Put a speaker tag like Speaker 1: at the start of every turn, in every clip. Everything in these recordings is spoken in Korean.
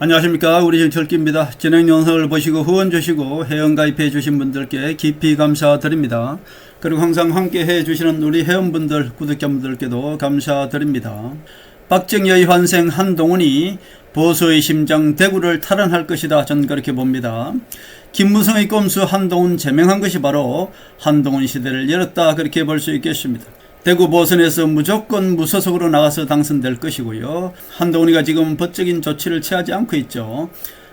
Speaker 1: 안녕하십니까. 우리 정철기입니다. 진행 영상을 보시고 후원 주시고 회원 가입해 주신 분들께 깊이 감사드립니다. 그리고 항상 함께 해 주시는 우리 회원분들 구독자분들께도 감사드립니다. 박정희의 환생 한동훈이 보수의 심장 대구를 탈환할 것이다. 전 그렇게 봅니다. 김무성의 꼼수 한동훈 제명한 것이 바로 한동훈 시대를 열었다. 그렇게 볼 수 있겠습니다. 대구 보선에서 무조건 무소속으로 나가서 당선될 것이고요. 한동훈이가 지금 법적인 조치를 취하지 않고 있죠.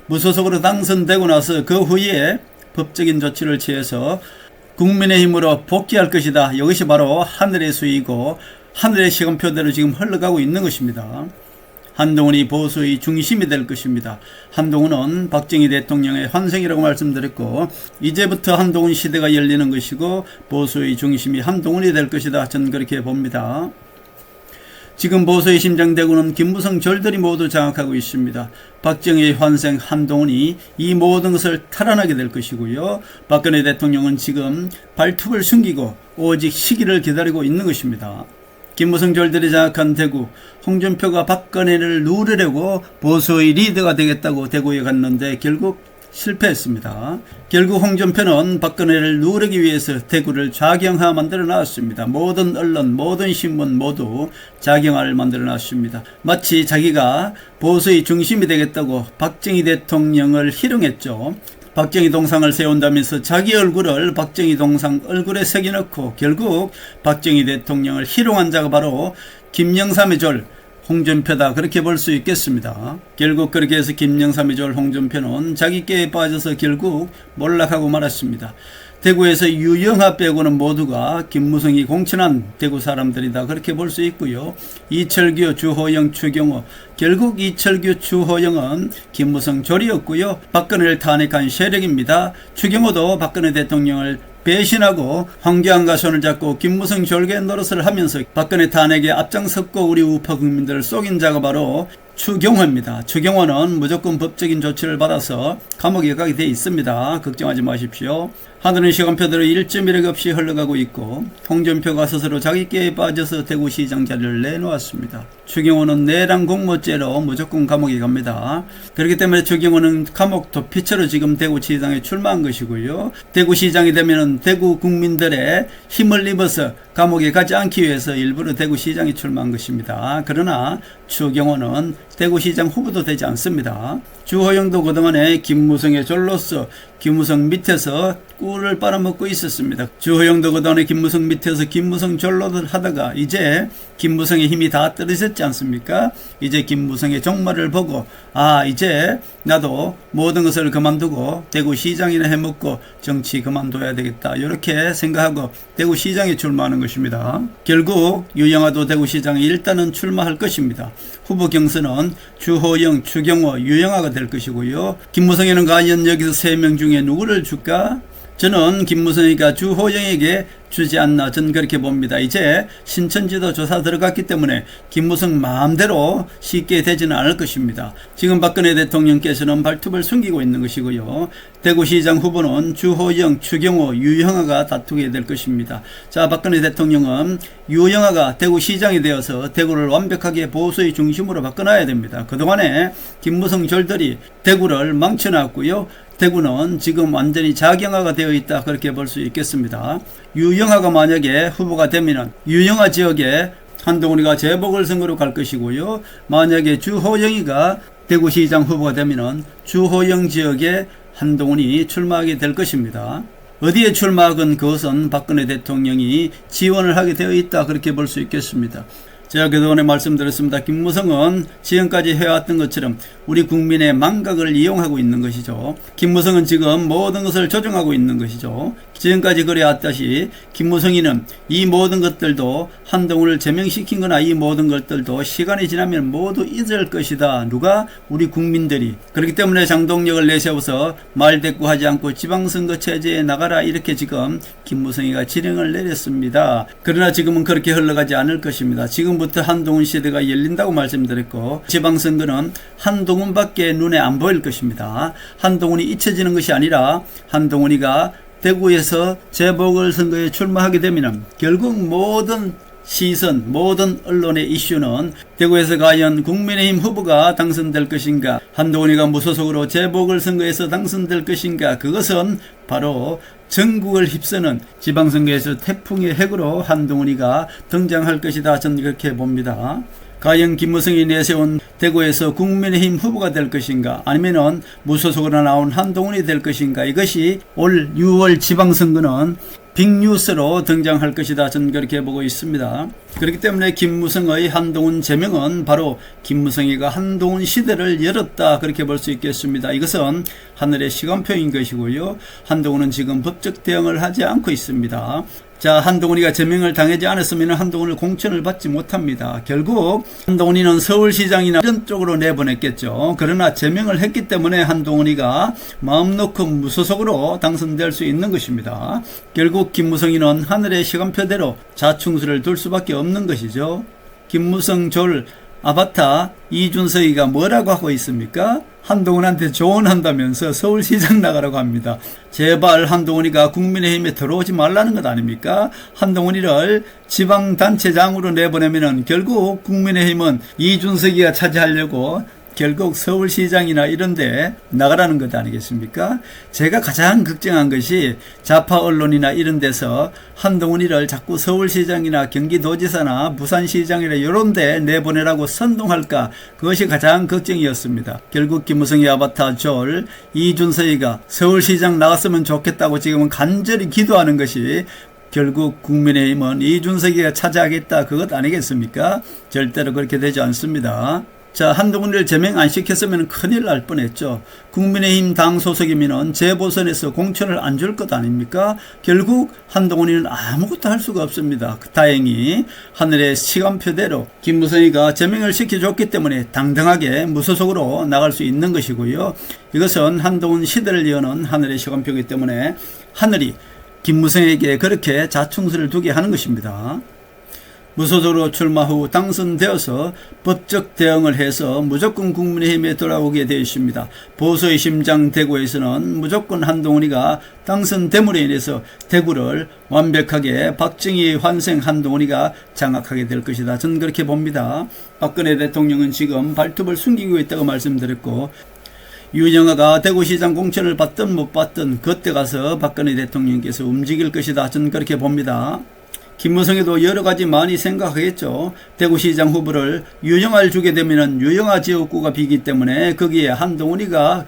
Speaker 1: 무소속으로 당선되고 나서 그 후에 법적인 조치를 취해서 국민의힘으로 복귀할 것이다. 이것이 바로 하늘의 수이고 하늘의 시간표대로 지금 흘러가고 있는 것입니다. 한동훈이 보수의 중심이 될 것입니다. 한동훈은 박정희 대통령의 환생이라고 말씀드렸고 이제부터 한동훈 시대가 열리는 것이고 보수의 중심이 한동훈이 될 것이다. 저는 그렇게 봅니다. 지금 보수의 심장 대구는 김무성 절들이 모두 장악하고 있습니다. 박정희의 환생 한동훈이 이 모든 것을 탈환하게 될 것이고요. 박근혜 대통령은 지금 발톱을 숨기고 오직 시기를 기다리고 있는 것입니다. 김무성 절들이 장악한 대구, 홍준표가 박근혜를 누르려고 보수의 리더가 되겠다고 대구에 갔는데 결국 실패했습니다. 결국 홍준표는 박근혜를 누르기 위해서 대구를 좌경화 만들어 놨습니다. 모든 언론, 모든 신문 모두 좌경화를 만들어 놨습니다. 마치 자기가 보수의 중심이 되겠다고 박정희 대통령을 희롱했죠. 박정희 동상을 세운다면서 자기 얼굴을 박정희 동상 얼굴에 새겨넣고 결국 박정희 대통령을 희롱한 자가 바로 김영삼의 졸 홍준표다. 그렇게 볼 수 있겠습니다. 결국 그렇게 해서 김영삼의 졸 홍준표는 자기 깨에 빠져서 결국 몰락하고 말았습니다. 대구에서 유영하 빼고는 모두가 김무성이 공천한 대구 사람들이다. 그렇게 볼 수 있고요. 이철규, 주호영, 추경호. 결국 이철규, 주호영은 김무성 졸이었고요. 박근혜를 탄핵한 세력입니다. 추경호도 박근혜 대통령을 배신하고 황교안과 손을 잡고 김무성 졸개 노릇을 하면서 박근혜 탄핵에 앞장섰고 우리 우파 국민들을 속인 자가 바로 추경호입니다. 추경호는 무조건 법적인 조치를 받아서 감옥에 가게 돼 있습니다. 걱정하지 마십시오. 하늘은 시간표대로 1.1억 없이 흘러가고 있고 홍준표가 스스로 자기 깨에 빠져서 대구시장 자리를 내놓았습니다. 추경호는 내란 공모죄로 무조건 감옥에 갑니다. 그렇기 때문에 추경호는 감옥 도피처로 지금 대구시장에 출마한 것이고요. 대구시장이 되면 대구 국민들의 힘을 입어서 감옥에 가지 않기 위해서 일부러 대구시장에 출마한 것입니다. 그러나 추경호는 대구시장 후보도 되지 않습니다. 주호영도 그동안에 김무성의 졸로서 김무성 밑에서 꿀을 빨아먹고 있었습니다. 주호영도 그동안에 김무성 밑에서 김무성 졸로를 하다가 이제 김무성의 힘이 다 떨어졌지 않습니까? 이제 김무성의 종말을 보고 이제 나도 모든 것을 그만두고 대구시장이나 해먹고 정치 그만둬야 되겠다. 이렇게 생각하고 대구시장에 출마하는 것입니다. 결국 유영아도 대구시장에 일단은 출마할 것입니다. 후보 경선은 주호영, 추경호, 유영아가 될 것이고요. 김무성에는 과연 여기서 3명 중에 누구를 줄까? 저는 김무성이가 주호영에게 주지 않나 저는 그렇게 봅니다. 이제 신천지도 조사 들어갔기 때문에 김무성 마음대로 쉽게 되지는 않을 것입니다. 지금 박근혜 대통령께서는 발톱을 숨기고 있는 것이고요. 대구시장 후보는 주호영, 추경호, 유영아가 다투게 될 것입니다. 자, 박근혜 대통령은 유영아가 대구시장이 되어서 대구를 완벽하게 보수의 중심으로 바꿔놔야 됩니다. 그동안에 김무성 절들이 대구를 망쳐놨고요. 대구는 지금 완전히 자경화가 되어 있다. 그렇게 볼 수 있겠습니다. 유영아가 만약에 후보가 되면은 유영아 지역에 한동훈이가 재보궐선거로 갈 것이고요. 만약에 주호영이가 대구시장 후보가 되면은 주호영 지역에 한동훈이 출마하게 될 것입니다. 어디에 출마하건 그것은 박근혜 대통령이 지원을 하게 되어 있다. 그렇게 볼 수 있겠습니다. 제가 그동안에 말씀드렸습니다. 김무성은 지금까지 해왔던 것처럼 우리 국민의 망각을 이용하고 있는 것이죠. 김무성은 지금 모든 것을 조종하고 있는 것이죠. 지금까지 그래왔다시 김무성이는 이 모든 것들도 한동훈을 제명시킨 거나 이 모든 것들도 시간이 지나면 모두 잊을 것이다. 누가? 우리 국민들이. 그렇기 때문에 장동력을 내세워서 말대꾸하지 않고 지방선거 체제에 나가라. 이렇게 지금 김무성이가 지령을 내렸습니다. 그러나 지금은 그렇게 흘러가지 않을 것입니다. 지금부터 한동훈 시대가 열린다고 말씀드렸고 지방선거는 한동훈밖에 눈에 안 보일 것입니다. 한동훈이 잊혀지는 것이 아니라 한동훈이가 대구에서 재보궐선거에 출마하게 되면 결국 모든 시선, 모든 언론의 이슈는 대구에서 과연 국민의힘 후보가 당선될 것인가, 한동훈이가 무소속으로 재보궐선거에서 당선될 것인가, 그것은 바로 전국을 휩쓰는 지방선거에서 태풍의 핵으로 한동훈이가 등장할 것이다. 저는 그렇게 봅니다. 과연 김무성이 내세운 대구에서 국민의힘 후보가 될 것인가, 아니면은 무소속으로 나온 한동훈이 될 것인가, 이것이 올 6월 지방선거는 빅뉴스로 등장할 것이다. 저는 그렇게 보고 있습니다. 그렇기 때문에 김무성의 한동훈 제명은 바로 김무성이가 한동훈 시대를 열었다, 그렇게 볼 수 있겠습니다. 이것은 하늘의 시간표인 것이고요. 한동훈은 지금 법적 대응을 하지 않고 있습니다. 자, 한동훈이가 제명을 당하지 않았으면 한동훈을 공천을 받지 못합니다. 결국 한동훈이는 서울시장이나 이런 쪽으로 내보냈겠죠. 그러나 제명을 했기 때문에 한동훈이가 마음 놓고 무소속으로 당선될 수 있는 것입니다. 결국 김무성이는 하늘의 시간표대로 자충수를 둘 수밖에 없는 것이죠. 김무성 졸 아바타 이준석이가 뭐라고 하고 있습니까? 한동훈한테 조언한다면서 서울시장 나가라고 합니다. 제발 한동훈이가 국민의힘에 들어오지 말라는 것 아닙니까? 한동훈이를 지방단체장으로 내보내면 결국 국민의힘은 이준석이가 차지하려고 결국 서울시장이나 이런데 나가라는 것 아니겠습니까? 제가 가장 걱정한 것이 좌파 언론이나 이런 데서 한동훈이를 자꾸 서울시장이나 경기도지사나 부산시장이나 이런 데 내보내라고 선동할까, 그것이 가장 걱정이었습니다. 결국 김무성의 아바타 졸 이준석이가 서울시장 나갔으면 좋겠다고 지금은 간절히 기도하는 것이 결국 국민의힘은 이준석이가 차지하겠다, 그것 아니겠습니까? 절대로 그렇게 되지 않습니다. 자, 한동훈을 제명 안 시켰으면 큰일 날 뻔했죠. 국민의힘 당 소속이면 재보선에서 공천을 안 줄 것 아닙니까? 결국 한동훈이는 아무것도 할 수가 없습니다. 다행히 하늘의 시간표대로 김무성이가 제명을 시켜줬기 때문에 당당하게 무소속으로 나갈 수 있는 것이고요. 이것은 한동훈 시대를 여는 하늘의 시간표이기 때문에 하늘이 김무성에게 그렇게 자충수를 두게 하는 것입니다. 무소속으로 출마 후 당선되어서 법적 대응을 해서 무조건 국민의힘에 돌아오게 되어 있습니다. 보수의 심장 대구에서는 무조건 한동훈이가 당선됨으로 인해서 대구를 완벽하게 박정희 환생 한동훈이가 장악하게 될 것이다. 저는 그렇게 봅니다. 박근혜 대통령은 지금 발톱을 숨기고 있다고 말씀드렸고, 유영아가 대구시장 공천을 받든 못 받든 그때 가서 박근혜 대통령께서 움직일 것이다. 저는 그렇게 봅니다. 김무성에도 여러가지 많이 생각하겠죠. 대구시장 후보를 유영아를 주게 되면 유영아 지역구가 비기 때문에 거기에 한동훈이가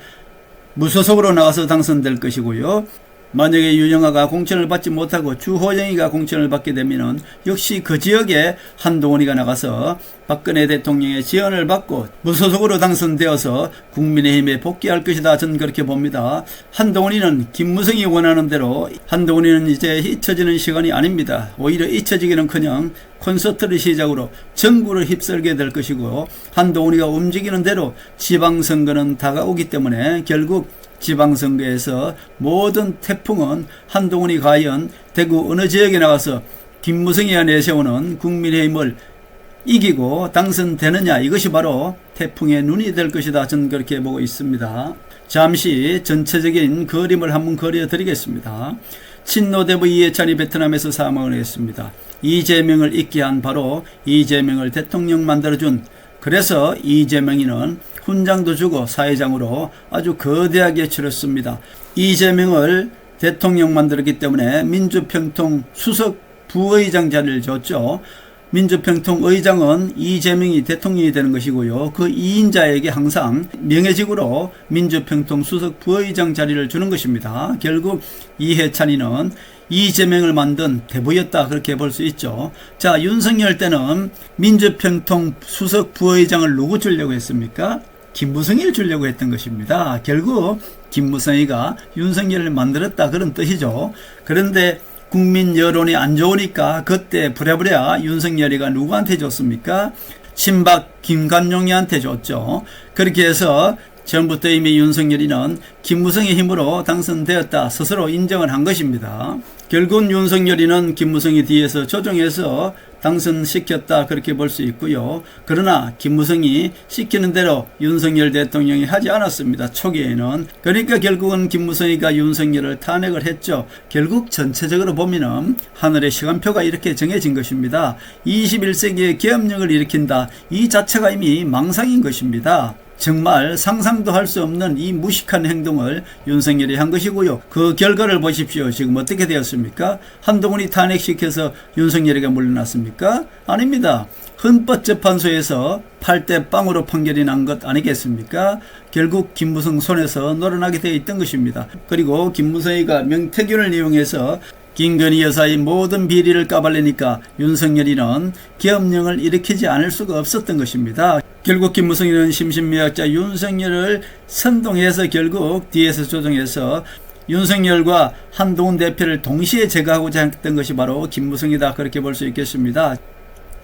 Speaker 1: 무소속으로 나가서 당선될 것이고요. 만약에 유영아가 공천을 받지 못하고 주호영이가 공천을 받게 되면 역시 그 지역에 한동훈이가 나가서 박근혜 대통령의 지원을 받고 무소속으로 당선되어서 국민의힘에 복귀할 것이다. 저는 그렇게 봅니다. 한동훈이는 김무성이 원하는 대로, 한동훈이는 이제 잊혀지는 시간이 아닙니다. 오히려 잊혀지기는커녕 콘서트를 시작으로 전국을 휩쓸게 될 것이고, 한동훈이가 움직이는 대로 지방선거는 다가오기 때문에 결국 지방선거에서 모든 태풍은 한동훈이 과연 대구 어느 지역에 나가서 김무성이가 내세우는 국민의힘을 이기고 당선되느냐, 이것이 바로 태풍의 눈이 될 것이다. 저는 그렇게 보고 있습니다. 잠시 전체적인 그림을 한번 그려드리겠습니다. 친노대부 이해찬이 베트남에서 사망을 했습니다. 이재명을 있게 한 바로 이재명을 대통령 만들어준, 그래서 이재명이는 훈장도 주고 사회장으로 아주 거대하게 치렀습니다. 이재명을 대통령 만들었기 때문에 민주평통 수석 부의장 자리를 줬죠. 민주평통 의장은 이재명이 대통령이 되는 것이고요. 그 2인자에게 항상 명예직으로 민주평통 수석 부의장 자리를 주는 것입니다. 결국 이해찬이는 이재명을 만든 대부였다, 그렇게 볼 수 있죠. 자, 윤석열 때는 민주평통 수석 부의장을 누구 주려고 했습니까? 김무성이를 주려고 했던 것입니다. 결국 김무성이가 윤석열을 만들었다, 그런 뜻이죠. 그런데 국민 여론이 안 좋으니까 그때 부랴부랴 윤석열이가 누구한테 줬습니까? 친박 김관용이한테 줬죠. 그렇게 해서 전부터 이미 윤석열이는 김무성의 힘으로 당선되었다 스스로 인정을 한 것입니다. 결국은 윤석열이는 김무성이 뒤에서 조종해서 당선시켰다 그렇게 볼 수 있고요. 그러나 김무성이 시키는 대로 윤석열 대통령이 하지 않았습니다. 초기에는. 그러니까 결국은 김무성이가 윤석열을 탄핵을 했죠. 결국 전체적으로 보면은 하늘의 시간표가 이렇게 정해진 것입니다. 21세기의 계엄령을 일으킨다. 이 자체가 이미 망상인 것입니다. 정말 상상도 할 수 없는 이 무식한 행동을 윤석열이 한 것이고요. 그 결과를 보십시오. 지금 어떻게 되었습니까? 한동훈이 탄핵시켜서 윤석열이가 물러났습니까? 아닙니다. 헌법재판소에서 8대 0으로 판결이 난 것 아니겠습니까? 결국 김무성 손에서 놀아나게 되어 있던 것입니다. 그리고 김무성이가 명태균을 이용해서 김건희 여사의 모든 비리를 까발리니까 윤석열이는 계엄령을 일으키지 않을 수가 없었던 것입니다. 결국 김무성이는 심신미약자 윤석열을 선동해서 결국 뒤에서 조종해서 윤석열과 한동훈 대표를 동시에 제거하고자 했던 것이 바로 김무성이다 그렇게 볼 수 있겠습니다.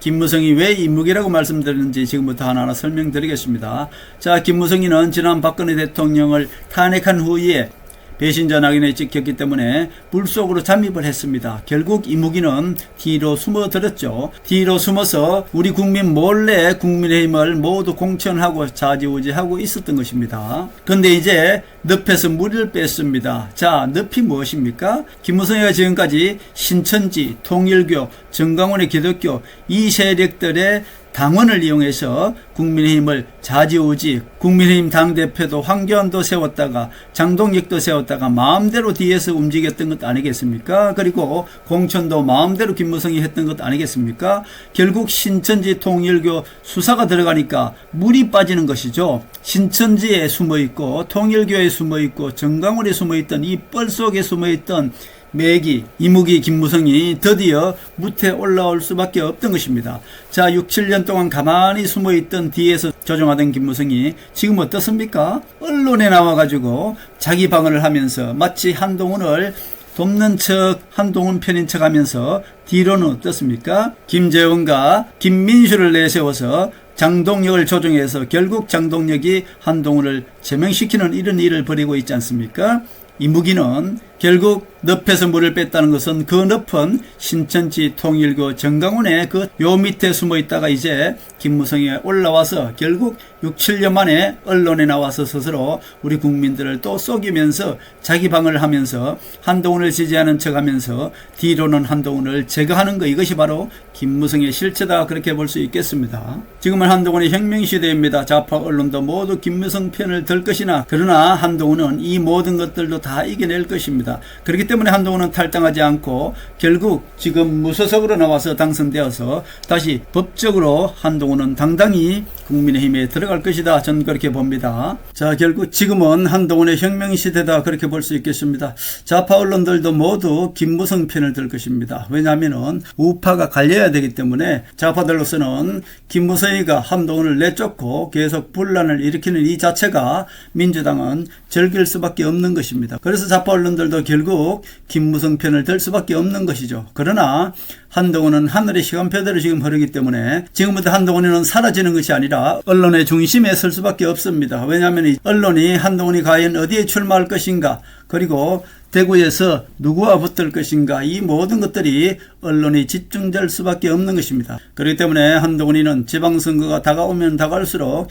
Speaker 1: 김무성이 왜 인묵이라고 말씀드렸는지 지금부터 하나하나 설명드리겠습니다. 자, 김무성이는 지난 박근혜 대통령을 탄핵한 후에 배신자 낙인에 찍혔기 때문에 물속으로 잠입을 했습니다. 결국 이무기는 뒤로 숨어들었죠. 뒤로 숨어서 우리 국민 몰래 국민의힘을 모두 공천하고 좌지우지하고 있었던 것입니다. 그런데 이제 늪에서 물을 뺐습니다. 자, 늪이 무엇입니까? 김무성이가 지금까지 신천지, 통일교, 정강원의 기독교 이 세력들의 당원을 이용해서 국민의힘을 좌지우지, 국민의힘 당대표도 황교안도 세웠다가 장동혁도 세웠다가 마음대로 뒤에서 움직였던 것 아니겠습니까? 그리고 공천도 마음대로 김무성이 했던 것 아니겠습니까? 결국 신천지 통일교 수사가 들어가니까 물이 빠지는 것이죠. 신천지에 숨어있고 통일교에 숨어있고 정강원에 숨어있던 이 뻘 속에 숨어있던 매기, 이무기, 김무성이 드디어 무태 올라올 수밖에 없던 것입니다. 자, 6, 7년 동안 가만히 숨어있던 뒤에서 조종하던 김무성이 지금 어떻습니까? 언론에 나와가지고 자기 방어를 하면서 마치 한동훈을 돕는 척, 한동훈 편인 척 하면서 뒤로는 어떻습니까? 김재원과 김민수를 내세워서 장동혁을 조종해서 결국 장동혁이 한동훈을 제명시키는 이런 일을 벌이고 있지 않습니까? 이무기는 결국 늪에서 물을 뺐다는 것은 그 늪은 신천지 통일교 정강원의 그 요 밑에 숨어 있다가 이제 김무성이 올라와서 결국 6, 7년 만에 언론에 나와서 스스로 우리 국민들을 또 속이면서 자기 방어를 하면서 한동훈을 지지하는 척하면서 뒤로는 한동훈을 제거하는 것, 이것이 바로 김무성의 실체다 그렇게 볼 수 있겠습니다. 지금은 한동훈의 혁명시대입니다. 좌파 언론도 모두 김무성 편을 들 것이나 그러나 한동훈은 이 모든 것들도 다 이겨낼 것입니다. 그렇기 때문에 한동훈은 탈당하지 않고 결국 지금 무소속으로 나와서 당선되어서 다시 법적으로 한동훈은 당당히 국민의힘에 들어갈 것이다. 저는 그렇게 봅니다. 자, 결국 지금은 한동훈의 혁명시대다 그렇게 볼 수 있겠습니다. 좌파 언론들도 모두 김무성 편을 들 것입니다. 왜냐하면 우파가 갈려야 되기 때문에 좌파들로서는 김무성이가 한동훈을 내쫓고 계속 분란을 일으키는 이 자체가 민주당은 즐길 수밖에 없는 것입니다. 그래서 좌파 언론들도 결국 김무성 편을 들 수밖에 없는 것이죠. 그러나 한동훈은 하늘의 시간표대로 지금 흐르기 때문에 지금부터 한동훈은 사라지는 것이 아니라 언론의 중심에 설 수밖에 없습니다. 왜냐하면 이 언론이 한동훈이 과연 어디에 출마할 것인가, 그리고 대구에서 누구와 붙을 것인가, 이 모든 것들이 언론이 집중될 수밖에 없는 것입니다. 그렇기 때문에 한동훈이는 지방선거가 다가오면 다가올수록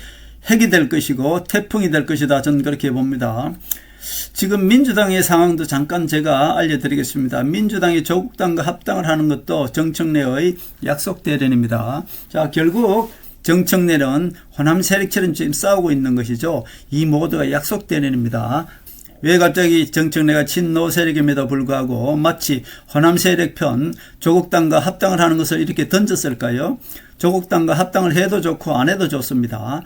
Speaker 1: 핵이 될 것이고 태풍이 될 것이다. 저는 그렇게 봅니다. 지금 민주당의 상황도 잠깐 제가 알려드리겠습니다. 민주당이 조국당과 합당을 하는 것도 정청래의 약속 대련입니다. 자, 결국 정청래는 호남 세력처럼 지금 싸우고 있는 것이죠. 이 모두가 약속 대련입니다. 왜 갑자기 정청래가 친노 세력임에도 불구하고 마치 호남 세력 편 조국당과 합당을 하는 것을 이렇게 던졌을까요? 조국당과 합당을 해도 좋고 안 해도 좋습니다.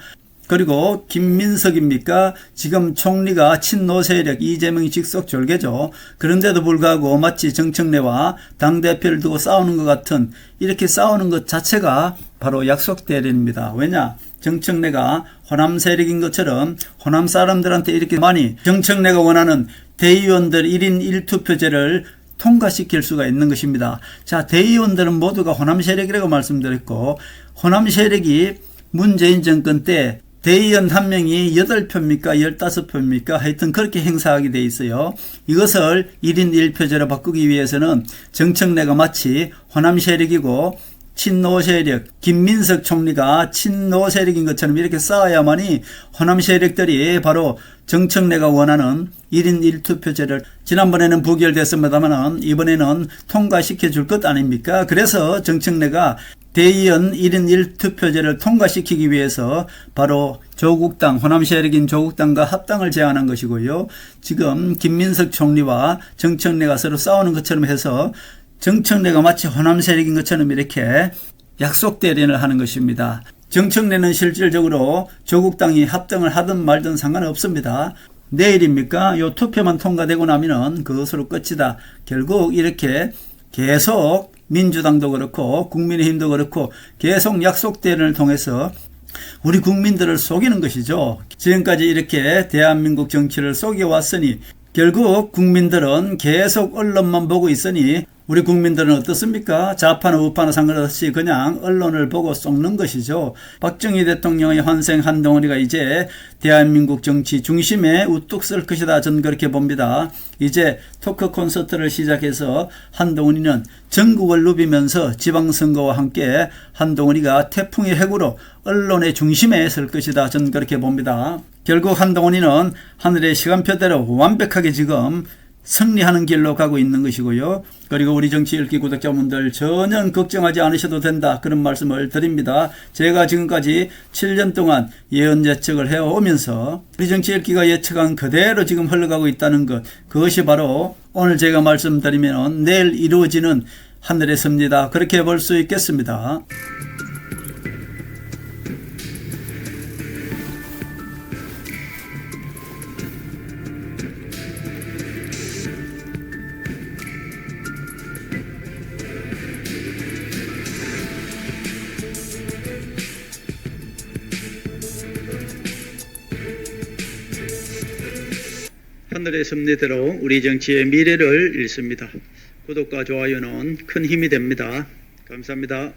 Speaker 1: 그리고 김민석입니까? 지금 총리가 친노 세력 이재명이 직속 졸개죠. 그런데도 불구하고 마치 정청래와 당대표를 두고 싸우는 것 같은, 이렇게 싸우는 것 자체가 바로 약속 대련입니다. 왜냐? 정청래가 호남 세력인 것처럼 호남 사람들한테 이렇게 많이 정청래가 원하는 대의원들 1인 1투표제를 통과시킬 수가 있는 것입니다. 자, 대의원들은 모두가 호남 세력이라고 말씀드렸고, 호남 세력이 문재인 정권 때 대의원 한 명이 8표입니까 15표입니까 하여튼 그렇게 행사하게 돼 있어요. 이것을 1인 1표제로 바꾸기 위해서는 정청래가 마치 호남 세력이고 친노 세력, 김민석 총리가 친노 세력인 것처럼 이렇게 싸워야만이 호남 세력들이 바로 정청래가 원하는 1인 1투표제를 지난번에는 부결됐습니다만 이번에는 통과시켜 줄 것 아닙니까? 그래서 정청래가 대의원 1인 1투표제를 통과시키기 위해서 바로 조국당, 호남 세력인 조국당과 합당을 제안한 것이고요. 지금 김민석 총리와 정청래가 서로 싸우는 것처럼 해서 정청래가 마치 호남 세력인 것처럼 이렇게 약속 대련을 하는 것입니다. 정청래는 실질적으로 조국당이 합당을 하든 말든 상관없습니다. 내일입니까? 요 투표만 통과되고 나면은 그것으로 끝이다. 결국 이렇게 계속 민주당도 그렇고 국민의힘도 그렇고 계속 약속 대련을 통해서 우리 국민들을 속이는 것이죠. 지금까지 이렇게 대한민국 정치를 속여왔으니 결국 국민들은 계속 언론만 보고 있으니 우리 국민들은 어떻습니까? 좌파나 우파나 상관없이 그냥 언론을 보고 썩는 것이죠. 박정희 대통령의 환생 한동훈이가 이제 대한민국 정치 중심에 우뚝 설 것이다. 저는 그렇게 봅니다. 이제 토크 콘서트를 시작해서 한동훈이는 전국을 누비면서 지방선거와 함께 한동훈이가 태풍의 핵으로 언론의 중심에 설 것이다. 저는 그렇게 봅니다. 결국 한동훈이는 하늘의 시간표대로 완벽하게 지금 승리하는 길로 가고 있는 것이고요. 그리고 우리 정치 읽기 구독자분들 전혀 걱정하지 않으셔도 된다. 그런 말씀을 드립니다. 제가 지금까지 7년 동안 예언 예측을 해오면서 우리 정치 읽기가 예측한 그대로 지금 흘러가고 있다는 것, 그것이 바로 오늘 제가 말씀드리면 내일 이루어지는 하늘의 섭니다. 그렇게 볼 수 있겠습니다. 하늘의 섭리대로 우리 정치의 미래를 읽습니다. 구독과 좋아요는 큰 힘이 됩니다. 감사합니다.